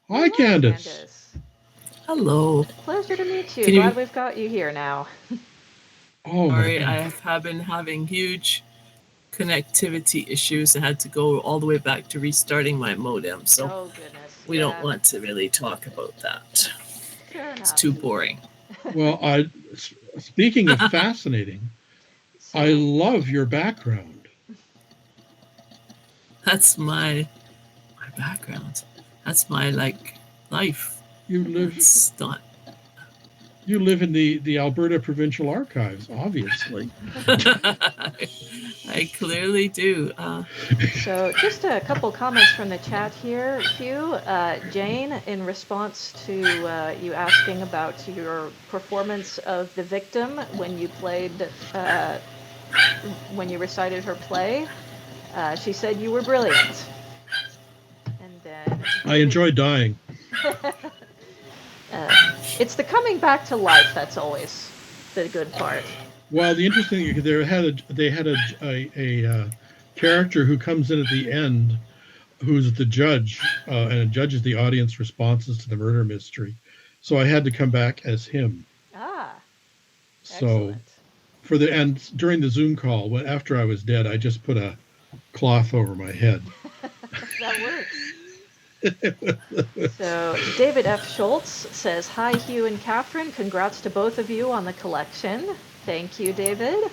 Hi, Hello, Candace. Candace. Hello. Pleasure to meet you. Can you? Glad we've got you here now. Oh my Sorry, God. have been having huge connectivity issues. I had to go all the way back to restarting my modem, so Oh, goodness. we don't Yeah, want to really talk about that. fair It's enough. too boring. Well, speaking of fascinating, I So, love your background. That's my background. That's my life. You live That's not. you live in the Alberta Provincial Archives, obviously. I clearly do. so, just a couple comments from the chat here, Hugh. Jane, in response to you asking about your performance of the victim when you played, when you recited her play, she said you were brilliant. And then I David. enjoy dying. uh, it's the coming back to life that's always the good part. Well, the interesting thing, they had a character who comes in at the end, who's the judge, and judges the audience responses to the murder mystery. So I had to come back as him. Ah, So excellent. for the and during the Zoom call, when after I was dead, I just put a cloth over my head. That works. So, David F. Schultz says, "Hi, Hugh and Catherine. Congrats to both of you on the collection." Thank you, David.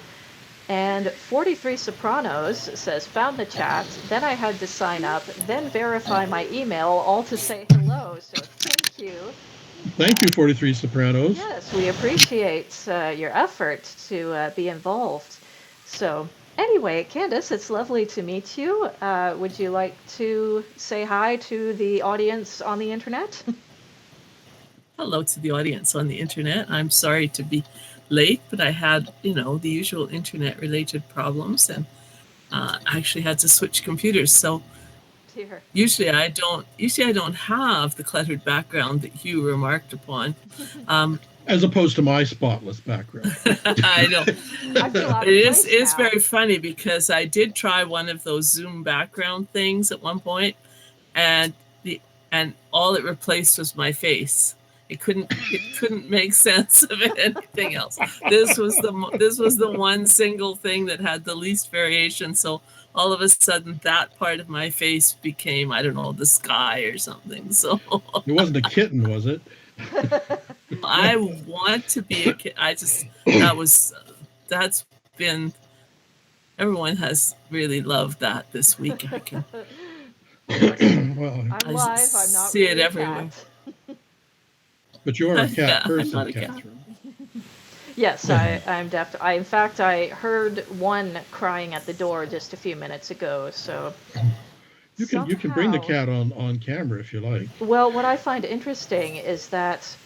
And 43 Sopranos says, "Found the chat. Then I had to sign up, then verify my email, all to say hello." So, thank you. Thank you, 43 Sopranos. Yes, we appreciate your effort to be involved. So, anyway, Candace, it's lovely to meet you. Would you like to say hi to the audience on the internet? Hello to the audience on the internet. I'm sorry to be late, but I had, the usual internet related problems and actually had to switch computers. So Dear. usually I don't have the cluttered background that Hugh remarked upon. As opposed to my spotless background. I know. I feel out It of is place is now. very funny because I did try one of those Zoom background things at one point, and the and all it replaced was my face. It couldn't make sense of anything else. This was the one single thing that had the least variation. So all of a sudden, that part of my face became, I don't know, the sky or something. So It wasn't a kitten, was it? I want to be a kid. That's been, everyone has really loved that this week. Well, I'm I live. I'm not see it really a everywhere. cat. but you're a cat Yeah, I'm person, not a cat. Catherine. Yes, I'm in fact, I heard one crying at the door just a few minutes ago. So You can bring the somehow, cat on camera if you like. well, what I find interesting is that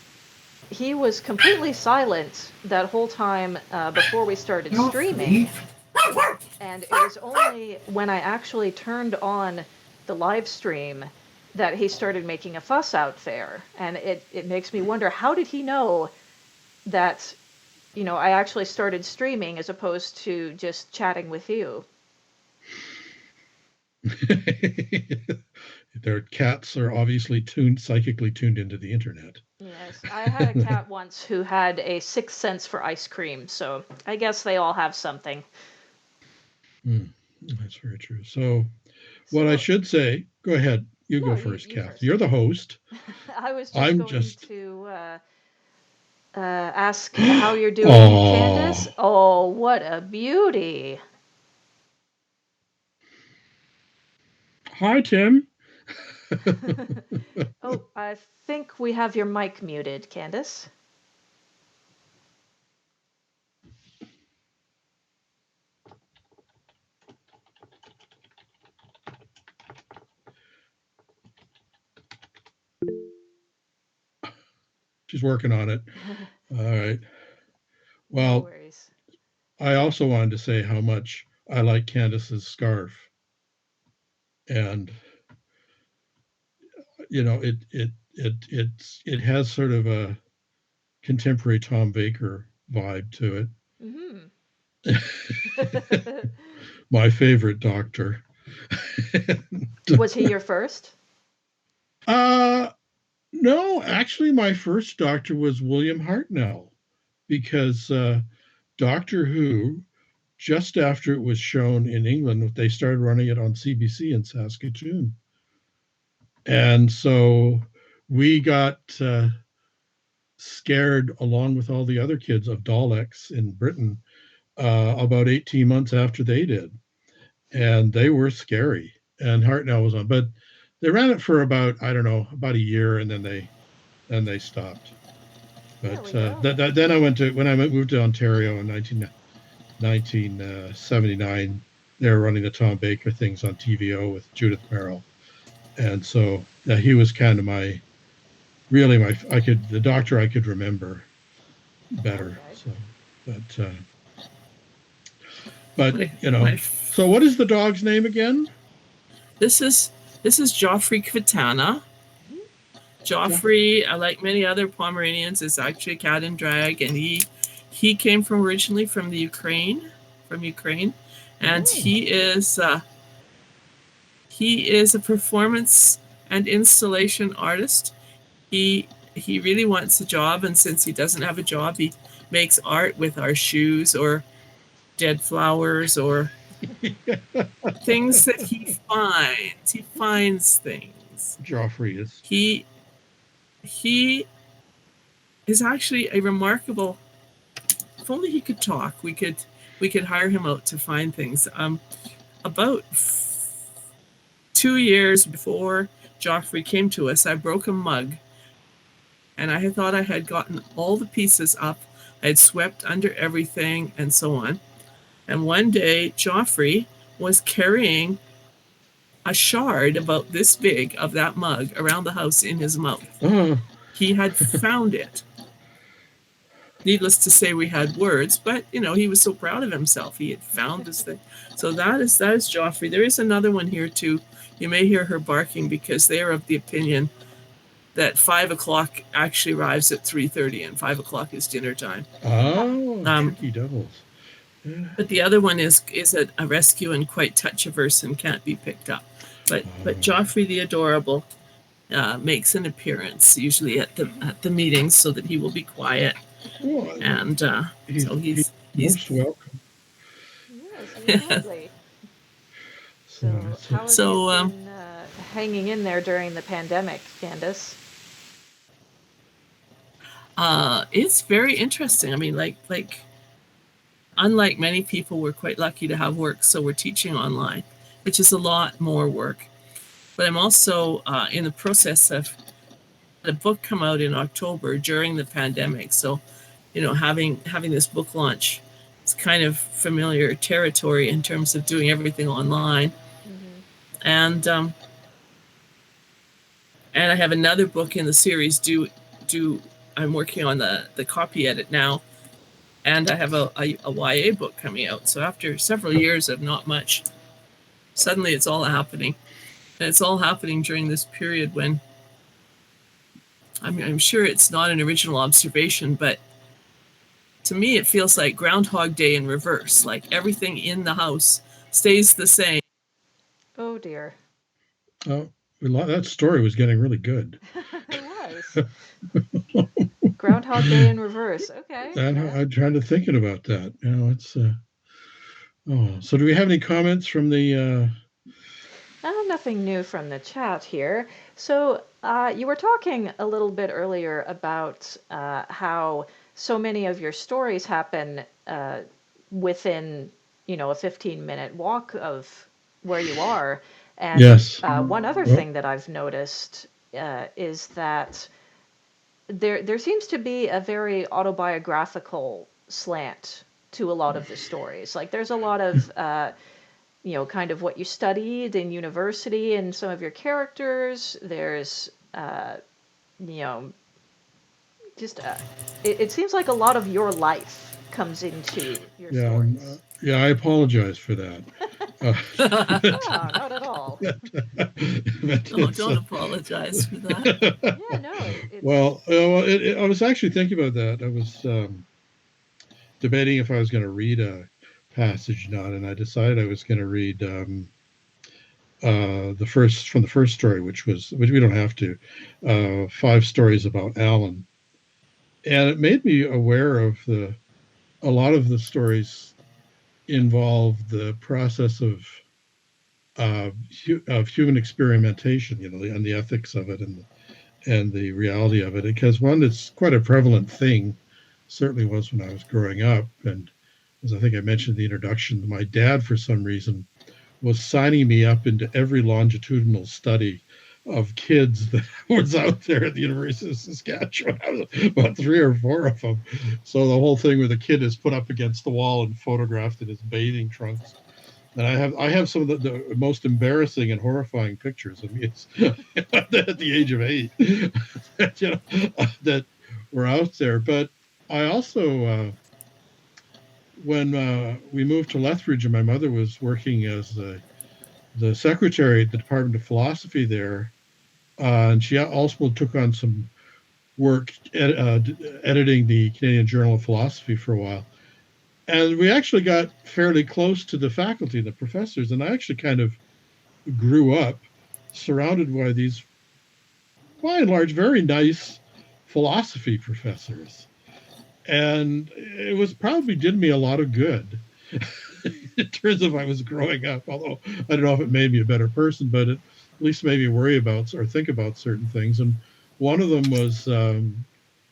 he was completely silent that whole time before we started streaming. And it was only when I actually turned on the live stream that he started making a fuss out there. And it makes me wonder, how did he know that, I actually started streaming as opposed to just chatting with you? Their cats are obviously psychically tuned into the internet. Yes, I had a cat once who had a sixth sense for ice cream, so I guess they all have something. That's very true. So, what I So, should say, go ahead. You no, go you, first, you Kath. first. You're the host. I was just I'm going just. to ask how you're doing, Candace. Oh, Oh, what a beauty. hi, Tim. Oh, I think we have your mic muted, Candace. She's working on it. All right. No Well, worries. I also wanted to say how much I like Candace's scarf, and it has sort of a contemporary Tom Baker vibe to Hmm. it. My favorite doctor. Was he your first? uh No, actually, my first doctor was William Hartnell because Doctor Who, just after it was shown in England, they started running it on CBC in Saskatoon. And so we got scared, along with all the other kids, of Daleks in Britain about 18 months after they did. And they were scary. And Hartnell was on. But they ran it for about, I don't know, about a year, and then they stopped. But then I went to, when I moved to Ontario in 1979, they were running the Tom Baker things on TVO with Judith Merrill. And so he was kind of the doctor I could remember better. So, but you know, so what is the dog's name again? This is Joffrey Kvitana. Joffrey, like many other Pomeranians, is actually a cat and drag, and he came originally from Ukraine, and he is a performance and installation artist. He really wants a job, and since he doesn't have a job, he makes art with our shoes or dead flowers or things that he finds. He finds things. Joffrey is. He is actually a remarkable. If only he could talk, we could hire him out to find things. About 2 years before Joffrey came to us, I broke a mug, and I had thought I had gotten all the pieces up. I had swept under everything and so on. And one day, Joffrey was carrying a shard about this big of that mug around the house in his mouth. He had found it. Needless to say, we had words, but he was so proud of himself. He had found this thing. So that is Joffrey. There is another one here too. You may hear her barking because they are of the opinion that 5 o'clock actually arrives at 3:30, and 5 o'clock is dinner time. Tricky devils. Yeah. But the other one is a rescue and quite touch-averse and can't be picked up. But Joffrey the Adorable makes an appearance usually at the meetings so that he will be quiet. And so he's most welcome. Yes, exactly. So how have you been hanging in there during the pandemic, Candace? It's very interesting. I mean, like unlike many people, we're quite lucky to have work, so we're teaching online, which is a lot more work. But I'm also in the process of a book come out in October during the pandemic. So, having this book launch, it's kind of familiar territory in terms of doing everything online. Mm-hmm. And I have another book in the series I'm working on the copy edit now, and I have a YA book coming out. So after several years of not much, suddenly it's all happening. And it's all happening during this period when I'm sure it's not an original observation, but to me it feels like Groundhog Day in reverse. Like everything in the house stays the same. Oh dear. Oh, that story was getting really good. It was. Groundhog Day in reverse. Okay. I'm trying to think about that. It's. So do we have any comments from the? Nothing new from the chat here. So you were talking a little bit earlier about how so many of your stories happen within, a 15-minute walk of where you are. And yes. One other thing that I've noticed is that there seems to be a very autobiographical slant to a lot of the stories. Like there's a lot of kind of what you studied in university and some of your characters. There's just it seems like a lot of your life comes into your stories. I apologize for that. No, not at all. Don't apologize for that. Yeah, no. Well, I was actually thinking about that. I was debating if I was going to read a passage or not, and I decided I was going to read the first story, which we don't have to, 5 stories about Alan, and it made me aware of a lot of the stories involve the process of human experimentation, and the ethics of it, and the reality of it. Because one, it's quite a prevalent thing. Certainly was when I was growing up, and as I think I mentioned in the introduction, my dad, for some reason, was signing me up into every longitudinal study of kids that was out there at the University of Saskatchewan. I was about 3 or 4 of them. So the whole thing where the kid is put up against the wall and photographed in his bathing trunks. And I have some of the most embarrassing and horrifying pictures of me at the age of 8 that were out there. But I also, when we moved to Lethbridge, and my mother was working as the secretary at the Department of Philosophy there, and she also took on some work editing the Canadian Journal of Philosophy for a while. And we actually got fairly close to the faculty and the professors, and I actually kind of grew up surrounded by these, by and large, very nice philosophy professors. And it was probably did me a lot of good in terms of I was growing up, although I don't know if it made me a better person, but it at least made me worry about or think about certain things. And one of them was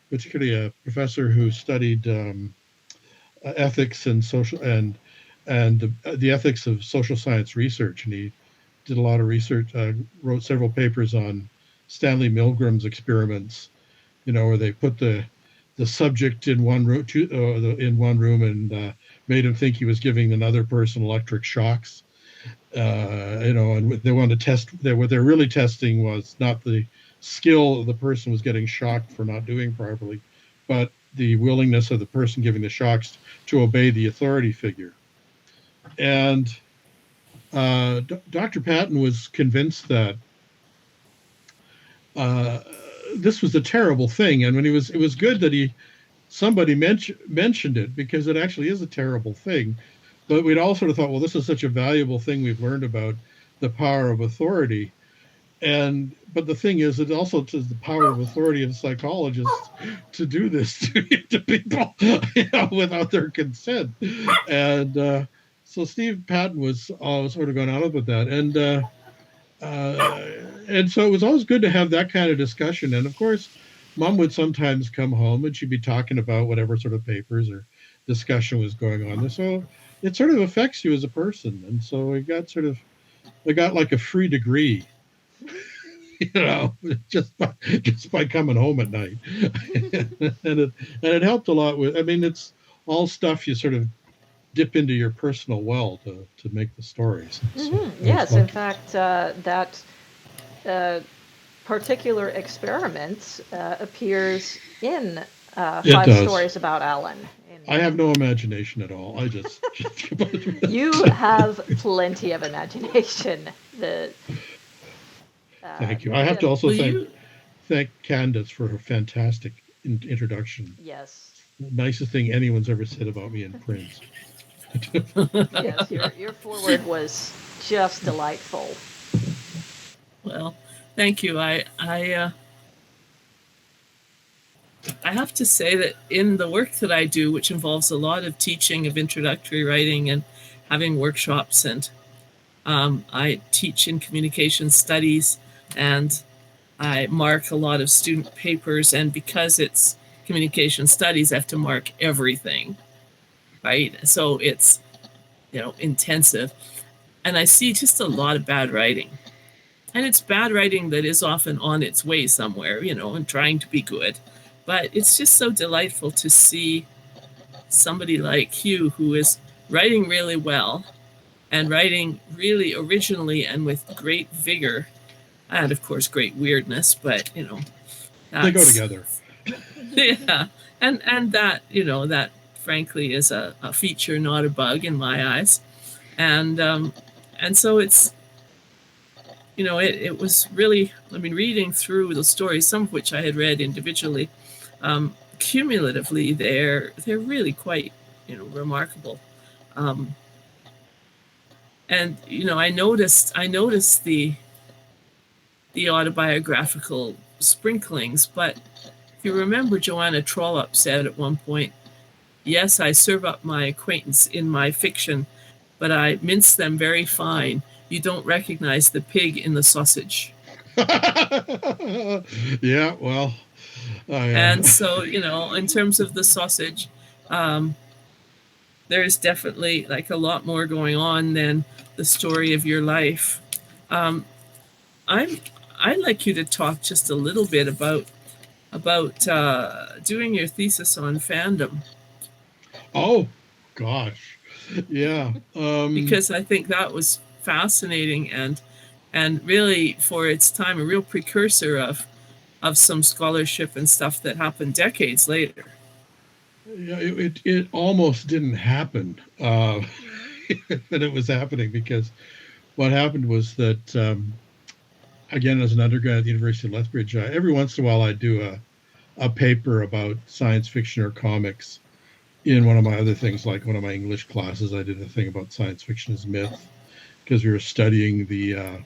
particularly a professor who studied ethics and social and the ethics of social science research, and he did a lot of research, wrote several papers on Stanley Milgram's experiments, where they put the subject in one room and made him think he was giving another person electric shocks, and they wanted to test. What they're really testing was not the skill the person was getting shocked for not doing properly, but the willingness of the person giving the shocks to obey the authority figure. And Dr. Patton was convinced that this was a terrible thing, and it was good that somebody mentioned it, because it actually is a terrible thing. But we'd all sort of thought, well, this is such a valuable thing we've learned about the power of authority. But the thing is, it also is the power of authority of psychologists to do this to people, without their consent. And so Steve Patton was sort of going on with that, and so it was always good to have that kind of discussion. And of course, Mom would sometimes come home and she'd be talking about whatever sort of papers or discussion was going on. So it sort of affects you as a person, and so I got like a free degree. Just by coming home at night, and it helped a lot with. I mean, it's all stuff you sort of dip into your personal well to make the stories. Mm-hmm. Yes, in fact, that particular experiment appears in 5 stories about Alan. I have no imagination at all. I just You have plenty of imagination. Thank you. I have to also thank Candas for her fantastic introduction. Yes. The nicest thing anyone's ever said about me in print. Yes, your foreword was just delightful. Well, thank you. I have to say that in the work that I do, which involves a lot of teaching of introductory writing and having workshops, and I teach in communication studies, and I mark a lot of student papers, and because it's communication studies, I have to mark everything, right? So it's, intensive. And I see just a lot of bad writing. And it's bad writing that is often on its way somewhere, and trying to be good. But it's just so delightful to see somebody like Hugh, who is writing really well and writing really originally and with great vigor, and of course great weirdness, but they go together. Yeah, and that that frankly is a feature, not a bug in my eyes, and so it's it was really, reading through the stories, some of which I had read individually, cumulatively they're really quite remarkable. and I noticed the autobiographical sprinklings. But if you remember, Joanna Trollope said at one point, "Yes, I serve up my acquaintance in my fiction, but I mince them very fine. You don't recognize the pig in the sausage." Yeah, well, And so, in terms of the sausage, um, there's definitely like a lot more going on than the story of your life. Um, I'm I'd like you to talk just a little bit about doing your thesis on fandom, oh gosh, yeah. because I think that was fascinating and really for its time a real precursor of some scholarship and stuff that happened decades later. Yeah, it almost didn't happen, but it was happening because what happened was that again, as an undergrad at the University of Lethbridge, every once in a while I do a paper about science fiction or comics in one of my other things, like one of my English classes. I did a thing about science fiction as myth because we were studying the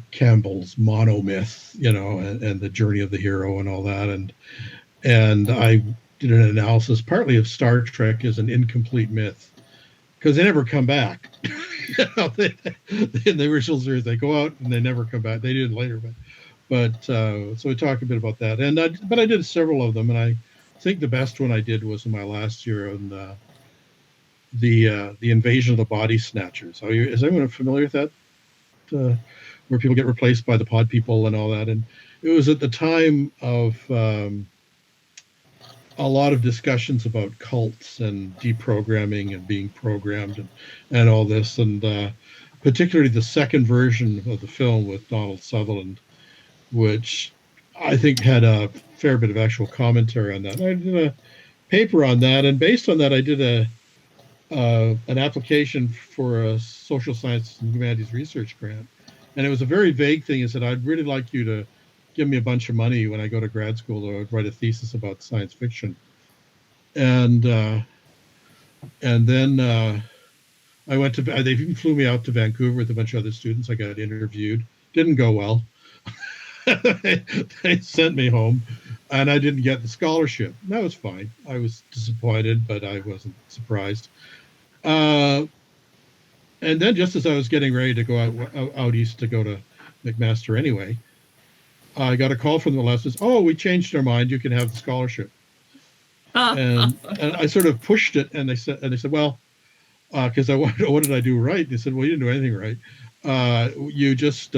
Campbell's monomyth, and the journey of the hero and all that, and I did an analysis partly of Star Trek as an incomplete myth because they never come back. In the original series, they go out and they never come back. They did later, but so we talked a bit about that, but I did several of them, and I think the best one I did was in my last year on the invasion of the body snatchers. Is anyone familiar with that? Where people get replaced by the pod people and all that, and it was at the time of a lot of discussions about cults and deprogramming and being programmed and all this, and particularly the second version of the film with Donald Sutherland, which I think had a fair bit of actual commentary on that. I did a paper on that, and based on that, I did an application for a social science and humanities research grant, and it was a very vague thing. It said, "I'd really like you to give me a bunch of money when I go to grad school to write a thesis about science fiction." And then I went to. They even flew me out to Vancouver with a bunch of other students. I got interviewed. Didn't go well. They sent me home, and I didn't get the scholarship. That was fine. I was disappointed, but I wasn't surprised. Uh, and then, just as I was getting ready to go out east to go to McMaster anyway, I got a call from the lab. Says, "Oh, we changed our mind. You can have the scholarship." And I sort of pushed it, and they said, "Well, because what did I do right?" They said, "Well, you didn't do anything right. You just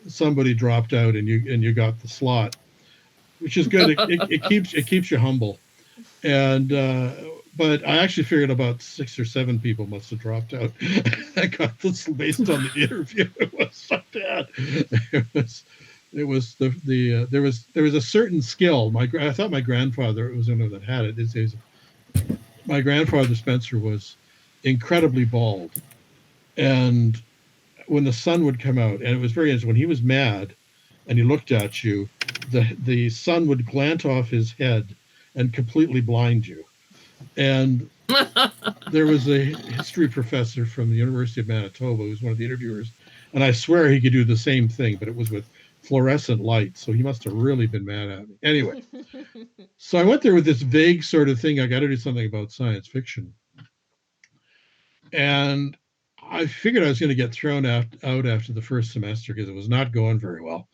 somebody dropped out, and you got the slot, which is good. It keeps you humble." And but I actually figured about 6 or 7 people must have dropped out. I got this based on the interview. It was so bad. It was there was a certain skill. I thought my grandfather was the one that had it. My grandfather Spencer was incredibly bald, and when the sun would come out, and it was very interesting when he was mad, and he looked at you, the sun would glance off his head and completely blind you. And there was a history professor from the University of Manitoba who was one of the interviewers, and I swear he could do the same thing, but it was with fluorescent light, so he must have really been mad at me. Anyway, so I went there with this vague sort of thing. I got to do something about science fiction, and I figured I was going to get thrown out after the first semester because it was not going very well.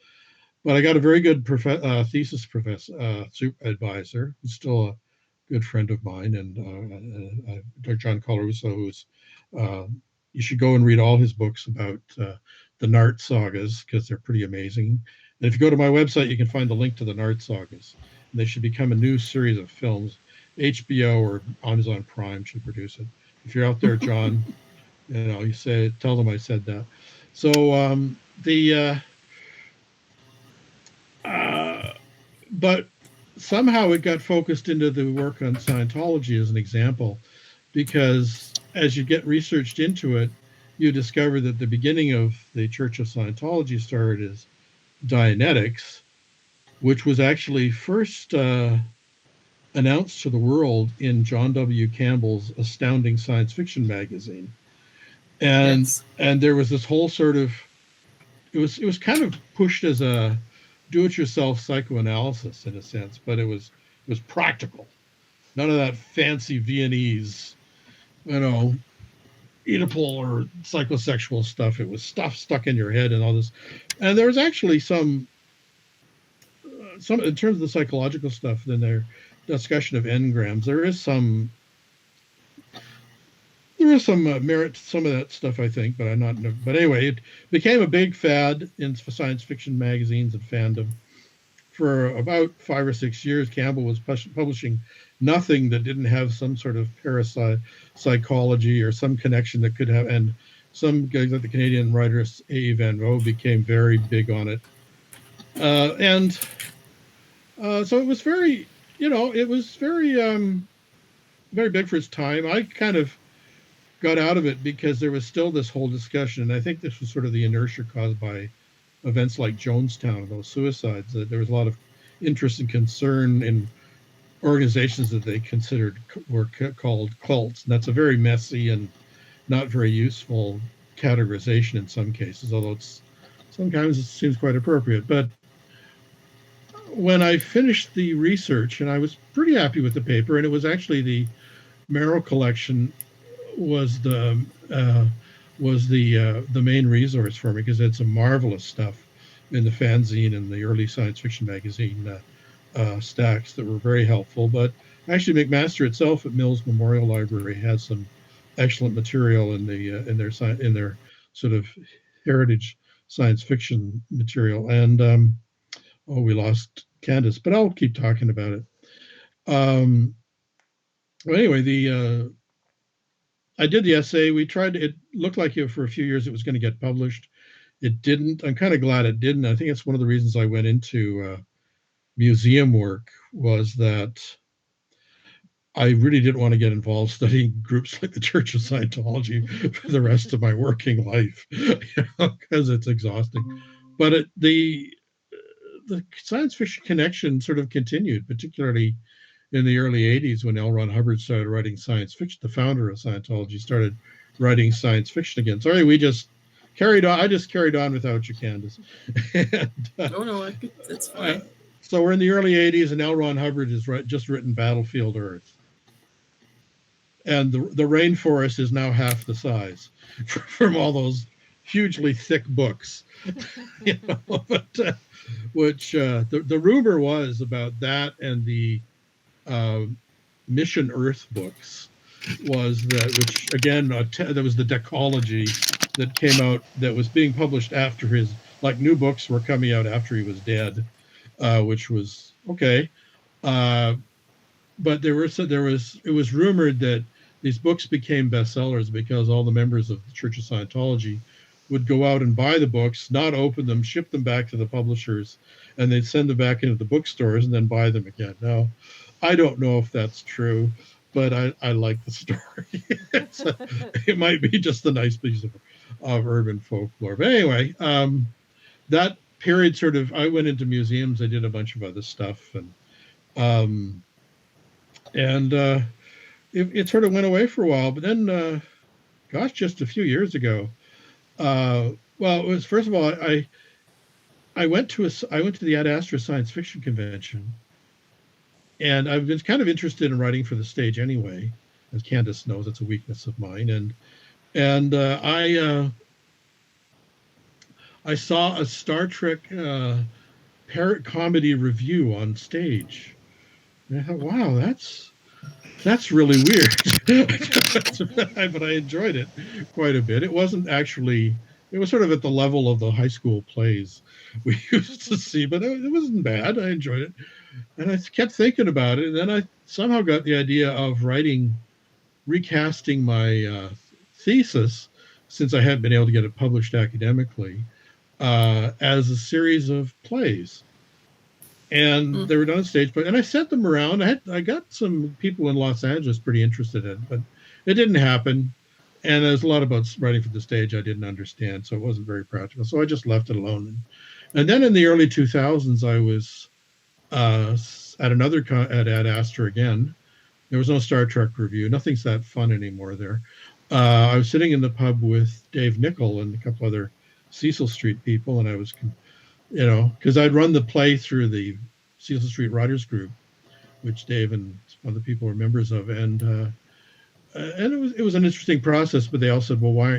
But I got a very good thesis professor, advisor, who's still a good friend of mine, and Dr. John Colarusso, who's you should go and read all his books about the Nart sagas because they're pretty amazing. And if you go to my website, you can find the link to the Nart sagas. And they should become a new series of films. HBO or Amazon Prime should produce it. If you're out there, John, you tell them I said that. So but somehow it got focused into the work on Scientology as an example, because as you get researched into it, you discover that the beginning of the Church of Scientology started as Dianetics, which was actually first announced to the world in John W. Campbell's Astounding Science Fiction magazine. And Yes. and there was this whole sort of, it was kind of pushed as a do-it-yourself psychoanalysis in a sense, but it was practical. None of that fancy Viennese, you know, Oedipal or psychosexual stuff. It was stuff stuck in your head and all this. And there was actually some in terms of the psychological stuff. In their discussion of engrams, there is some merit to some of that stuff, I think, but I'm not. But anyway, it became a big fad in science fiction magazines and fandom. For about 5 or 6 years, Campbell was publishing nothing that didn't have some sort of parasite psychology or some connection that could have. And some guys like the Canadian writer A. Van Vogt became very big on it. And so it was very, it was very big for its time. I kind of got out of it because there was still this whole discussion. And I think this was sort of the inertia caused by events like Jonestown and those suicides, that there was a lot of interest and concern in organizations that they considered were called cults. And that's a very messy and not very useful categorization in some cases, although sometimes it seems quite appropriate. But when I finished the research, and I was pretty happy with the paper, and it was actually the Merrill collection was the main resource for me, because it's some marvelous stuff in the fanzine and the early science fiction magazine stacks that were very helpful. But actually, McMaster itself at Mills Memorial Library has some excellent material in their sort of heritage science fiction material. And we lost Candace, but I'll keep talking about it. Well, anyway, I did the essay. It looked like for a few years it was going to get published. It didn't. I'm kind of glad it didn't. I think it's one of the reasons I went into museum work, was that I really didn't want to get involved studying groups like the Church of Scientology for the rest of my working life, because it's exhausting. But the science fiction connection sort of continued, particularly in the early 80s when L. Ron Hubbard started writing science fiction. The founder of Scientology started writing science fiction again. Sorry, we just carried on. I just carried on without you, Candace. And, No, that's fine. So we're in the early 80s, and L. Ron Hubbard has just written Battlefield Earth. And the rainforest is now half the size from all those hugely thick books. But which the rumor was about that, and the Mission Earth books was that, which again, there was the Decology that came out, that was being published after new books were coming out after he was dead, which was okay. But it was rumored that these books became bestsellers because all the members of the Church of Scientology would go out and buy the books, not open them, ship them back to the publishers, and they'd send them back into the bookstores and then buy them again. Now, I don't know if that's true, but I like the story. It might be just a nice piece of urban folklore. But anyway, that period I went into museums. I did a bunch of other stuff, and it sort of went away for a while. But then, just a few years ago, it was, first of all, I went to the Ad Astra science fiction convention. And I've been kind of interested in writing for the stage anyway, as Candace knows. It's a weakness of mine. And I saw a Star Trek parrot comedy review on stage. And I thought, wow, that's really weird. But I enjoyed it quite a bit. It was sort of at the level of the high school plays we used to see, but it wasn't bad. I enjoyed it. And I kept thinking about it. And then I somehow got the idea of recasting my thesis, since I hadn't been able to get it published academically, as a series of plays. And they were done on stage, and I sent them around. I got some people in Los Angeles pretty interested in it, but it didn't happen. And there's a lot about writing for the stage I didn't understand, so it wasn't very practical. So I just left it alone. And then in the early 2000s, was at another at Ad Astra again. There was no Star Trek review. Nothing's that fun anymore there. I was sitting in the pub with Dave Nichol and a couple other Cecil Street people, and I was, because I'd run the play through the Cecil Street Writers Group, which Dave and some other people were members of, and it was an interesting process. But they all said, "Well, why are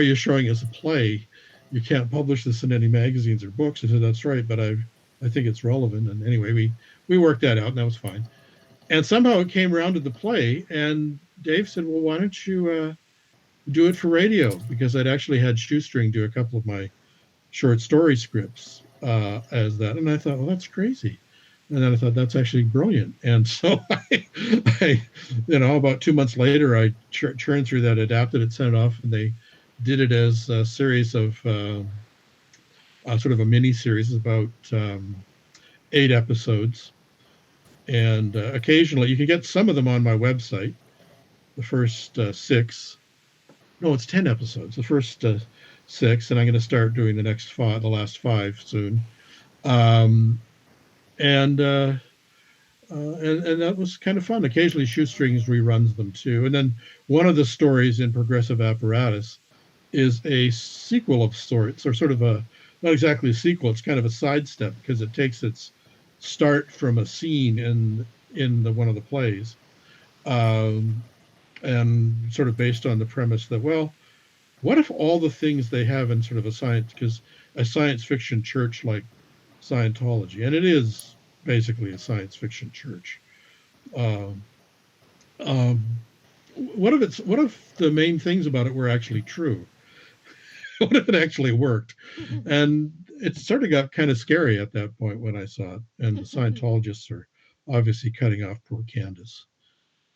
you showing us a play? You can't publish this in any magazines or books." I said, "That's right, but I think it's relevant." And anyway, we worked that out, and that was fine. And somehow it came around to the play, and Dave said, "Well, why don't you do it for radio?" Because I'd actually had Shoestring do a couple of my short story scripts as that, and I thought, "Well, that's crazy." And then I thought, "That's actually brilliant." And so I about 2 months later, I churned through that, adapted it, sent it off, and they did it as a series of sort of a mini series, about 8 episodes. And occasionally, you can get some of them on my website. The first 6, no, it's 10 episodes. The first 6, and I'm going to start doing the last 5 soon. And that was kind of fun. Occasionally, Shoestrings reruns them too. And then one of the stories in Progressive Apparatus is a sequel of sorts, or sort of not exactly a sequel. It's kind of a sidestep, because it takes its start from a scene in one of the plays, and sort of based on the premise that, well, what if all the things they have in sort of a science fiction church like Scientology, and it is basically a science fiction church. What if the main things about it were actually true? What if it actually worked? And it sort of got kind of scary at that point when I saw it. And the Scientologists are obviously cutting off poor Candas,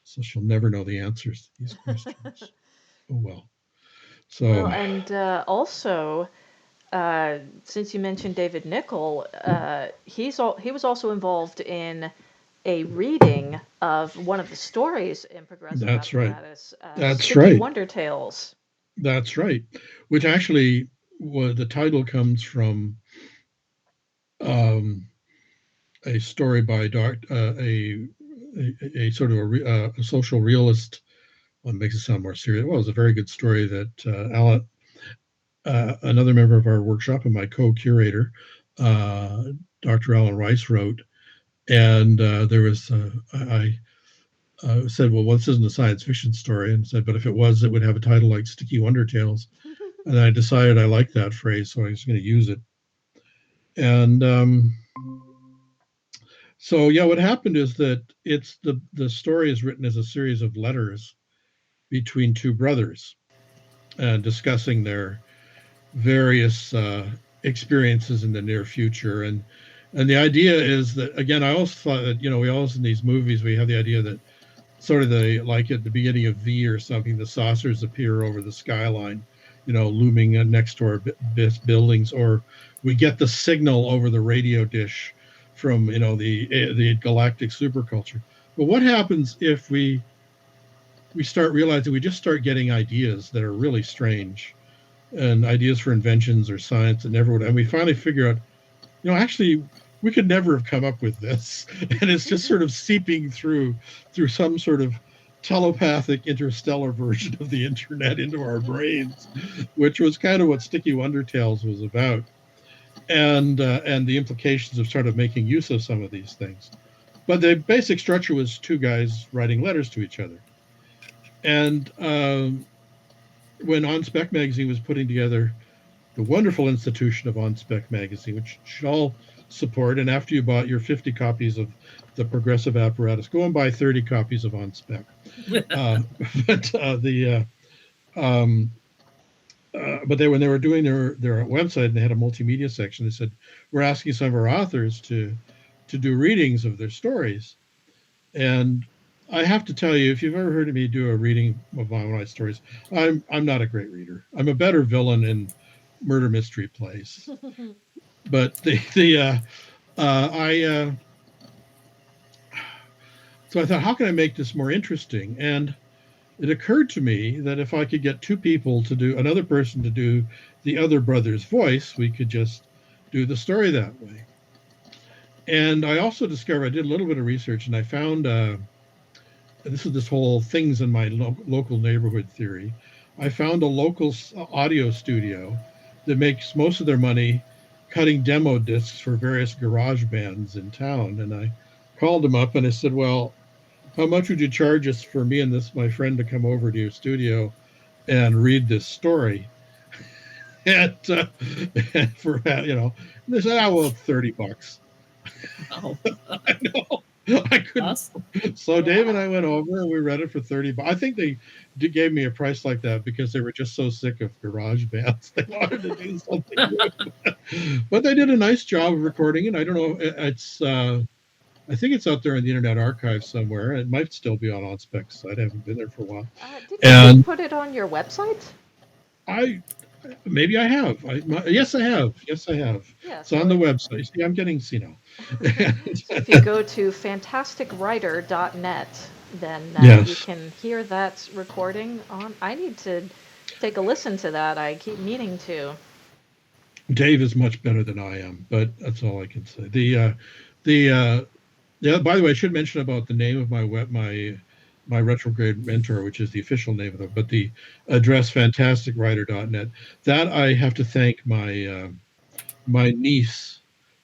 so she'll never know the answers to these questions. Oh well. So. Well, and also, since you mentioned David Nichol, he was also involved in a reading of one of the stories in Progressive Apparatus. That's Sticky right. Wonder Tales. That's right. Which actually, the title comes from a story by a sort of a social realist. Well, it makes it sound more serious. Well, it was a very good story that another member of our workshop and my co-curator, Dr. Alan Rice, wrote. And there was, I said, "Well, this isn't a science fiction story," and said, "But if it was, it would have a title like Sticky Wonder Tales." And I decided I liked that phrase, so I was going to use it. And so, yeah, what happened is that the story is written as a series of letters between 2 brothers, discussing their various experiences in the near future. And the idea is that, again, I always thought that, we always, in these movies, we have the idea that sort of like at the beginning of V or something, the saucers appear over the skyline, looming next to our buildings, or we get the signal over the radio dish from, the Galactic Super-Culture. But what happens if we start realizing we just start getting ideas that are really strange, and ideas for inventions or science that never would, and we finally figure out, actually, we could never have come up with this, and it's just sort of seeping through some sort of telepathic interstellar version of the internet into our brains, which was kind of what Sticky Wonder Tales was about, and the implications of sort of making use of some of these things. But the basic structure was 2 guys writing letters to each other. And when On Spec Magazine was putting together the wonderful institution of On Spec Magazine, which should all support, and after you bought your 50 copies of the Progressive Apparatus, go and buy 30 copies of On Spec. But when they were doing their website, and they had a multimedia section, they said, "We're asking some of our authors to do readings of their stories." And I have to tell you, if you've ever heard me do a reading of one of my stories, I'm not a great reader. I'm a better villain in murder mystery plays. But so I thought, how can I make this more interesting? And it occurred to me that if I could get 2 people to do, another person to do the other brother's voice, we could just do the story that way. And I also discovered, I did a little bit of research, and I found this is this whole things in my local neighborhood theory. I found a local audio studio that makes most of their money cutting demo discs for various garage bands in town. And I called them up and I said, well, how much would you charge us for me and this my friend to come over to your studio and read this story? And, and for and they said, oh, well, $30. Oh, I know. I couldn't. awesome. So Dave and I went over and we read it for $30. I think they gave me a price like that because they were just so sick of garage bands. They wanted to do something new. But they did a nice job of recording it. I don't know. It's I think it's out there in the Internet Archive somewhere. It might still be on OnSpec's site. I haven't been there for a while. Did you And put it on your website? Maybe I have. Yes, I have. Yes, I have. Yeah, It's on the website. See, I'm getting now. If you go to fantasticwriter.net, then Yes. you can hear that recording on. I need to take a listen to that. I keep meaning to. Dave is much better than I am, but that's all I can say. Yeah. By the way, I should mention about the name of my retrograde mentor, which is the official name of it, but the address fantasticwriter.net. That I have to thank my my niece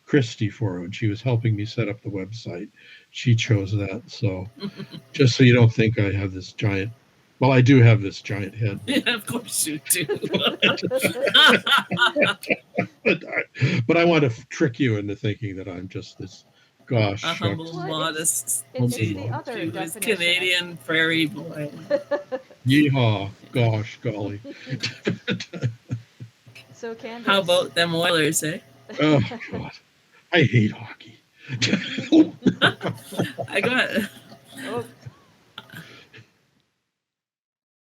Christy for, when she was helping me set up the website. She chose that. So just so you don't think I have this giant. Well, I do have this giant head. Yeah, of course you do. But I want to trick you into thinking that I'm just this, gosh, A humble, shucks, Well, modest, it's the other she was definition. Canadian prairie boy. yeehaw, gosh, golly. So Candace. How about them Oilers, eh? Oh, God. I hate hockey. I got Oh,